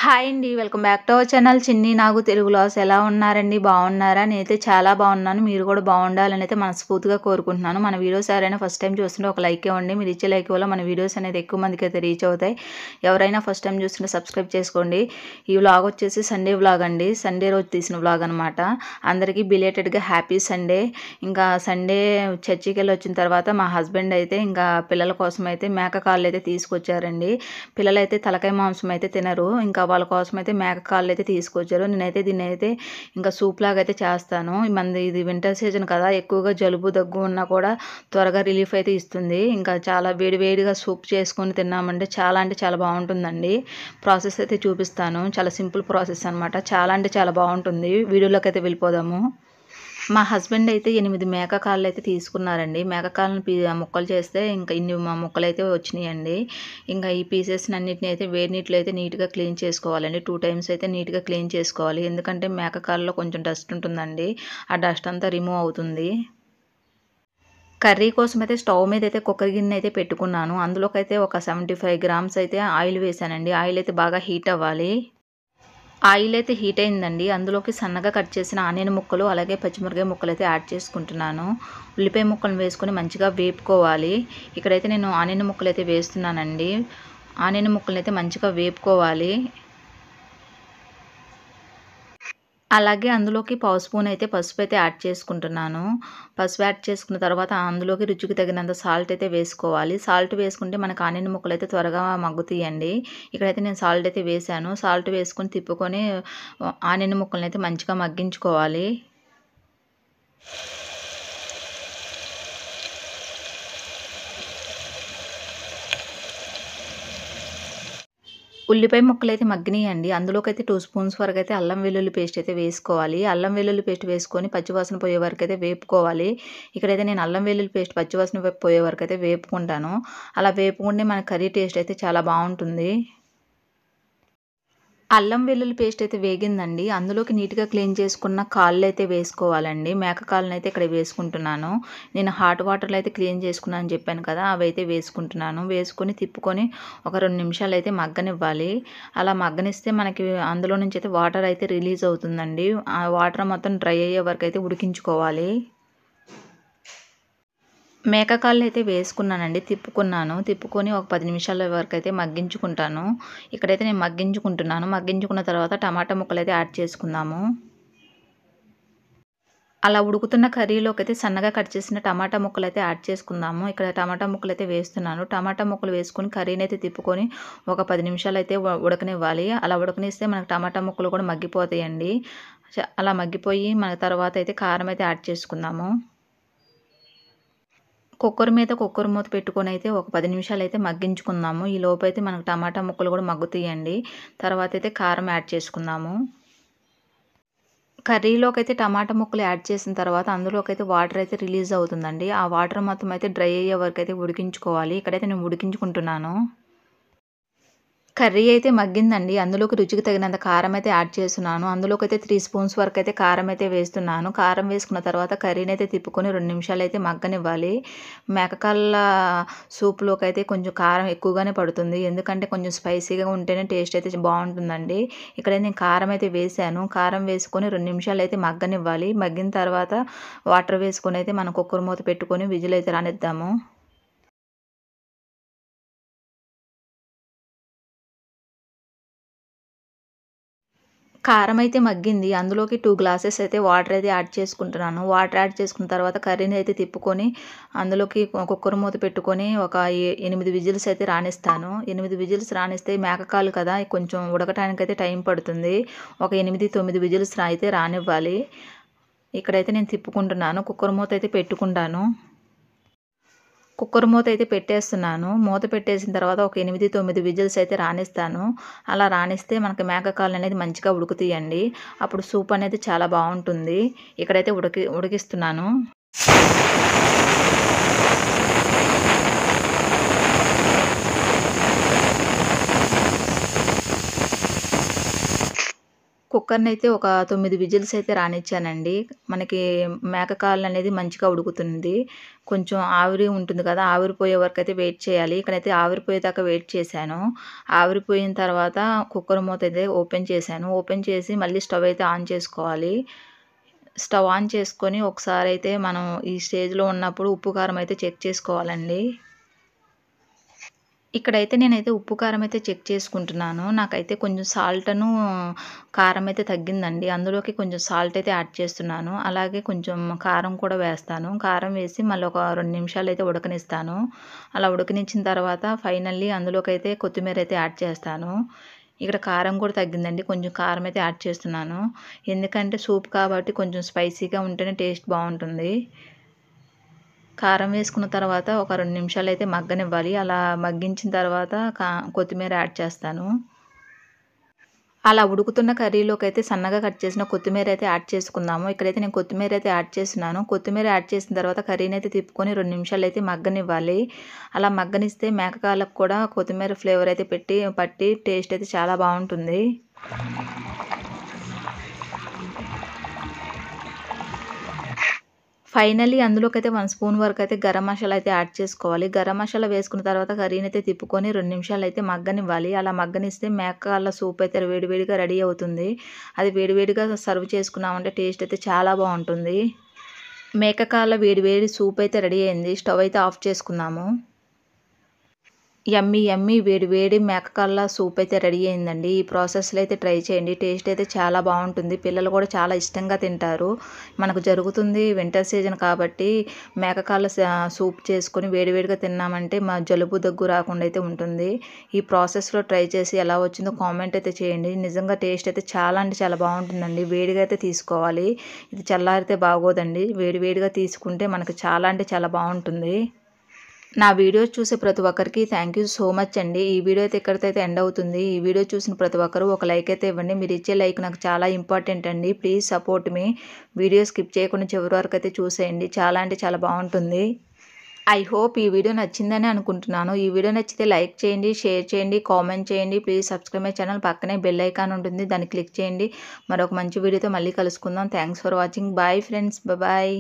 Hi అండి. Welcome back to our channel చిన్ని నాగు Telugu vlogs. ఎలా ఉన్నారండి? బాగున్నారా? నేనైతే చాలా బాగున్నాను. మీరు కూడా బాగుండాలని అయితే మనస్ఫూర్తిగా కోరుకుంటున్నాను. మన వీడియోస్ ఎవరైనా ఫస్ట్ టైం చూస్తుంటే ఒక లైక్ ఇవ్వండి. మీరు ఇచ్చే లైక్ వల్ల మన వీడియోస్ అనేది ఎక్కువ మందికి అయితే రీచ్ అవుతాయి. ఎవరైనా ఫస్ట్ టైం చూస్తుంటే సబ్స్క్రైబ్ చేసుకోండి. ఈ వ్లాగ్ వచ్చేసి సండే వ్లాగ్ అండి. సండే రోజు తీసిన వ్లాగ్ అనమాట. అందరికీ బిలేటెడ్గా హ్యాపీ సండే. ఇంకా సండే చర్చికి వెళ్ళి వచ్చిన తర్వాత మా హస్బెండ్ అయితే ఇంకా పిల్లల కోసం అయితే మేక కాళ్ళు అయితే తీసుకొచ్చారండి. పిల్లలైతే తలకాయ మాంసం అయితే తినరు. ఇంకా వాళ్ళ కోసం అయితే మేక కాళ్ళు అయితే తీసుకొచ్చారు. నేనైతే దీన్ని అయితే ఇంకా సూప్ లాగా అయితే చేస్తాను. మనది ఇది వింటర్ సీజన్ కదా, ఎక్కువగా జలుబు దగ్గు ఉన్నా కూడా త్వరగా రిలీఫ్ అయితే ఇస్తుంది. ఇంకా చాలా వేడివేడిగా సూప్ చేసుకొని తిన్నామంటే చాలా అంటే చాలా బాగుంటుందండి. ప్రాసెస్ అయితే చూపిస్తాను. చాలా సింపుల్ ప్రాసెస్ అనమాట. చాలా అంటే చాలా బాగుంటుంది. వీడియోలోకి అయితే వెళ్ళిపోదాము. మా హస్బెండ్ అయితే 8 మేక కాళ్ళు అయితే తీసుకున్నారండి. మేక కాళ్ళని ముక్కలు చేస్తే ఇంకా ఇన్ని ముక్కలు అయితే వచ్చినాయండి. ఇంకా ఈ పీసెస్ని అన్నిటిని అయితే వేడి నీటిలో అయితే నీట్గా క్లీన్ చేసుకోవాలండి. 2 టైమ్స్ అయితే నీట్గా క్లీన్ చేసుకోవాలి. ఎందుకంటే మేక కాళ్ళలో కొంచెం డస్ట్ ఉంటుందండి. ఆ డస్ట్ అంతా రిమూవ్ అవుతుంది. కర్రీ కోసం అయితే స్టవ్ మీద అయితే కుక్కర్ గిన్నె అయితే పెట్టుకున్నాను. అందులోకైతే ఒక 75 గ్రామ్స్ అయితే ఆయిల్ వేసానండి. ఆయిల్ అయితే బాగా హీట్ అవ్వాలి. ఆయిల్ అయితే హీట్ అయిందండి. అందులోకి సన్నగా కట్ చేసిన ఆనియన్ ముక్కలు అలాగే పచ్చిమిరపకాయ ముక్కలు అయితే యాడ్ చేసుకుంటున్నాను. ఉల్లిపాయ ముక్కలను వేసుకొని మంచిగా వేపుకోవాలి. ఇక్కడైతే నేను ఆనియన్ ముక్కలు అయితే వేస్తున్నానండి. ఆనియన్ ముక్కలను అయితే మంచిగా వేపుకోవాలి. అలాగే అందులోకి పావు స్పూన్ అయితే పసుపు అయితే యాడ్ చేసుకుంటున్నాను. పసుపు యాడ్ చేసుకున్న తర్వాత అందులోకి రుచికి తగినంత సాల్ట్ అయితే వేసుకోవాలి. సాల్ట్ వేసుకుంటే మనకు ఆనియన్ ముక్కలు అయితే త్వరగా మగ్గుతాయండి. ఇక్కడైతే నేను సాల్ట్ అయితే వేసాను. సాల్ట్ వేసుకొని తిప్పుకొని ఆనియన్ ముక్కలను అయితే మంచిగా మగ్గించుకోవాలి. ఉల్లిపాయ ముక్కలు అయితే మగ్గినాయండి. అందులోకి అయితే 2 స్పూన్స్ వరకు అయితే అల్లం వెల్లుల్లి పేస్ట్ అయితే వేసుకోవాలి. అల్లం వెల్లుల్లి పేస్ట్ వేసుకొని పచ్చివాసన పోయే వరకు అయితే వేపుకోవాలి. ఇక్కడైతే నేను అల్లం వెల్లుల్లి పేస్ట్ పచ్చివాసన పోయే వరకు అయితే వేపుకుంటాను. అలా వేపుకుంటే మన కర్రీ టేస్ట్ అయితే చాలా బాగుంటుంది. అల్లం వెల్లుల్లి పేస్ట్ అయితే వేగిందండి. అందులోకి నీట్గా క్లీన్ చేసుకున్న కాళ్ళు అయితే వేసుకోవాలండి. మేక కాళ్ళని అయితే ఇక్కడ వేసుకుంటున్నాను. నేను హాట్ వాటర్లో అయితే క్లీన్ చేసుకున్నాను అని చెప్పాను కదా, అవి అయితే వేసుకుంటున్నాను. వేసుకొని తిప్పుకొని ఒక 2 నిమిషాలు అయితే మగ్గనివ్వాలి. అలా మగ్గనిస్తే మనకి అందులో నుంచి అయితే వాటర్ అయితే రిలీజ్ అవుతుందండి. ఆ వాటర్ మొత్తం డ్రై అయ్యే వరకు అయితే ఉడికించుకోవాలి. మేకకాళ్ళు అయితే వేసుకున్నానండి. తిప్పుకొని ఒక 10 నిమిషాల వరకు అయితే మగ్గించుకుంటాను. ఇక్కడైతే నేను మగ్గించుకుంటున్నాను. మగ్గించుకున్న తర్వాత టమాటా ముక్కలు అయితే యాడ్ చేసుకుందాము. అలా ఉడుకుతున్న కర్రీలోకి అయితే సన్నగా కట్ చేసిన టమాటా ముక్కలు అయితే యాడ్ చేసుకుందాము. ఇక్కడ టమాటా ముక్కలు అయితే వేస్తున్నాను. టమాటా ముక్కలు వేసుకొని కర్రీని అయితే తిప్పుకొని ఒక 10 నిమిషాలు అయితే ఉడకనివ్వాలి. అలా ఉడకనిస్తే మనకు టమాటా ముక్కలు కూడా మగ్గిపోతాయండి. అలా మగ్గిపోయి మన తర్వాత అయితే కారం అయితే యాడ్ చేసుకుందాము. కుక్కర్ మూత పెట్టుకొని అయితే ఒక 10 నిమిషాలు అయితే మగ్గించుకుందాము. ఈ లోపు అయితే మనకు టమాటా ముక్కలు కూడా మగ్గుతాయండి. తర్వాత అయితే కారం యాడ్ చేసుకుందాము. కర్రీలోకి అయితే టమాటా ముక్కలు యాడ్ చేసిన తర్వాత అందులోకి అయితే వాటర్ అయితే రిలీజ్ అవుతుందండి. ఆ వాటర్ మొత్తం అయితే డ్రై అయ్యే వరకు అయితే ఉడికించుకోవాలి. ఇక్కడైతే నేను ఉడికించుకుంటున్నాను. కర్రీ అయితే మగ్గిందండి. అందులోకి రుచికి తగినంత కారం అయితే యాడ్ చేస్తున్నాను. అందులోకి అయితే 3 స్పూన్స్ వరకు అయితే కారం అయితే వేస్తున్నాను. కారం వేసుకున్న తర్వాత కర్రీని అయితే తిప్పుకొని 2 నిమిషాలు అయితే మగ్గనివ్వాలి. మేకకాళ్ళ సూప్లోకి అయితే కొంచెం కారం ఎక్కువగానే పడుతుంది. ఎందుకంటే కొంచెం స్పైసీగా ఉంటేనే టేస్ట్ అయితే బాగుంటుందండి. ఇక్కడైతే నేను కారం అయితే వేసాను. కారం వేసుకొని 2 నిమిషాలు అయితే మగ్గనివ్వాలి. మగ్గిన తర్వాత వాటర్ వేసుకొని అయితే మనం కుక్కర్ మూత పెట్టుకొని విజిల్ అయితే రానిద్దాము. కారం అయితే మగ్గింది. అందులోకి 2 గ్లాసెస్ అయితే వాటర్ అయితే యాడ్ చేసుకుంటున్నాను. వాటర్ యాడ్ చేసుకున్న తర్వాత కర్రీని అయితే తిప్పుకొని అందులోకి కుక్కర్ మూత పెట్టుకొని ఒక 8 విజిల్స్ అయితే రానిస్తాను. 8 విజిల్స్ రానిస్తే మేకకాలు కదా, కొంచెం ఉడకటానికైతే టైం పడుతుంది. ఒక 8, 9 విజిల్స్ అయితే రానివ్వాలి. ఇక్కడైతే నేను తిప్పుకుంటున్నాను. కుక్కర్ మూత అయితే పెట్టుకుంటాను. కుక్కర్ మూత అయితే పెట్టేస్తున్నాను. మూత పెట్టేసిన తర్వాత ఒక 8, 9 విజిల్స్ అయితే రానిస్తాను. అలా రానిస్తే మనకి మేకకాళ్ళు అనేది మంచిగా ఉడుకుతాయండి. అప్పుడు సూప్ అనేది చాలా బాగుంటుంది. ఇక్కడైతే ఉడికిస్తున్నాను. కుక్కర్‌ని అయితే ఒక 9 విజిల్స్ అయితే రానిచ్చానండి. మనకి మేక కాళ్ళనేది మంచిగా ఉడుకుతుంది. కొంచెం ఆవిరి ఉంటుంది కదా! ఆవిరిపోయే వరకైతే వెయిట్ చేయాలి. ఇక్కడైతే ఆవిరిపోయేదాకా వెయిట్ చేశాను. ఆవిరిపోయిన తర్వాత కుక్కర్ మూత అయితే ఓపెన్ చేశాను. ఓపెన్ చేసి మళ్ళీ స్టవ్ అయితే ఆన్ చేసుకోవాలి. స్టవ్ ఆన్ చేసుకొని ఒకసారైతే మనం ఈ స్టేజ్‌లో ఉన్నప్పుడు ఉప్పు, కారం అయితే చెక్ చేసుకోవాలండి. ఇక్కడైతే నేనైతే ఉప్పు, కారం అయితే చెక్ చేసుకుంటున్నాను. నాకైతే కొంచెం కారం అయితే తగ్గిందండి. అందులోకి కొంచెం సాల్ట్ అయితే యాడ్ చేస్తున్నాను. అలాగే కొంచెం కారం కూడా వేస్తాను. కారం వేసి మళ్ళీ ఒక 2 నిమిషాలైతే ఉడకనిస్తాను. అలా ఉడకనిచ్చిన తర్వాత ఫైనల్లీ అందులోకైతే కొత్తిమీర అయితే యాడ్ చేస్తాను. ఇక్కడ కారం కూడా తగ్గిందండి. కొంచెం కారం అయితే యాడ్ చేస్తున్నాను. ఎందుకంటే సూప్ కాబట్టి కొంచెం స్పైసీగా ఉంటేనే టేస్ట్ బావుంటుంది. కారం వేసుకున్న తర్వాత ఒక 2 నిమిషాలైతే మగ్గనివ్వాలి. అలా మగ్గించిన తర్వాత కొత్తిమీర యాడ్ చేస్తాను. అలా ఉడుకుతున్న కర్రీలోకైతే సన్నగా కట్ చేసిన కొత్తిమీర అయితే యాడ్ చేసుకుందాము. ఇక్కడైతే నేను కొత్తిమీర అయితే యాడ్ చేస్తున్నాను. కొత్తిమీర యాడ్ చేసిన తర్వాత కర్రీనైతే తిప్పుకొని 2 నిమిషాలైతే మగ్గనివ్వాలి. అలా మగ్గనిస్తే మేకకాళ్ళకు కూడా కొత్తిమీర ఫ్లేవర్ అయితే పట్టి టేస్ట్ అయితే చాలా బావుంటుంది. ఫైనల్లీ అందులోకైతే 1 స్పూన్ వరకైతే గరం మసాలా అయితే యాడ్ చేసుకోవాలి. గరం మసాలా వేసుకున్న తర్వాత కర్రీనైతే తిప్పుకొని 2 నిమిషాలైతే మగ్గనివ్వాలి. అలా మగ్గనిస్తే మేకకాళ్ళ సూప్ అయితే వేడివేడిగా రెడీ అవుతుంది. అది వేడివేడిగా సర్వ్ చేసుకున్నామంటే టేస్ట్ అయితే చాలా బావుంటుంది. మేకకాళ్ళ వేడి సూప్ అయితే రెడీ అయింది. స్టవ్ అయితే ఆఫ్ చేసుకుందాము. యమ్మీ యమ్మీ వేడి వేడి మేకకాళ్ళ సూప్ అయితే రెడీ అయిందండి. ఈ ప్రాసెస్‌లో అయితే ట్రై చేయండి. టేస్ట్ అయితే చాలా బావుంటుంది. పిల్లలు కూడా చాలా ఇష్టంగా తింటారు. మనకు జరుగుతుంది వింటర్ సీజన్ కాబట్టి మేకకాళ్ళ సూప్ చేసుకొని వేడివేడిగా తిన్నామంటే జలుబు, దగ్గు రాకుండా అయితే ఉంటుంది. ఈ ప్రాసెస్‌లో ట్రై చేసి ఎలా వచ్చిందో కామెంట్ అయితే చేయండి. నిజంగా టేస్ట్ అయితే చాలా అంటే చాలా బావుంటుందండి. వేడిగా అయితే తీసుకోవాలి. ఇది చల్లారితే బాగోదండి. వేడిగా తీసుకుంటే మనకు చాలా అంటే చాలా బావుంటుంది. నా వీడియోస్ చూసే ప్రతి ఒక్కరికి థ్యాంక్ యూ సో మచ్ అండి. ఈ వీడియో అయితే ఇక్కడితో అయితే ఎండ్ అవుతుంది. ఈ వీడియో చూసిన ప్రతి ఒక్కరు ఒక లైక్ అయితే ఇవ్వండి. మీరు ఇచ్చే లైక్ నాకు చాలా ఇంపార్టెంట్ అండి. Please support me. Video skip చేయకుండా చివరి వరకు అయితే చూసేయండి. చాలా అంటే చాలా బావుంటుంది. ఐ హోప్ ఈ వీడియో నచ్చిందని అనుకుంటున్నాను. ఈ వీడియో నచ్చితే లైక్ చేయండి, షేర్ చేయండి, కామెంట్ చేయండి. Please subscribe my channel. పక్కనే బెల్ ఐకాన్ ఉంటుంది. దాన్ని క్లిక్ చేయండి. మరొక మంచి వీడియోతో మళ్ళీ కలుసుకుందాం. Thanks for watching. Bye friends. Bye.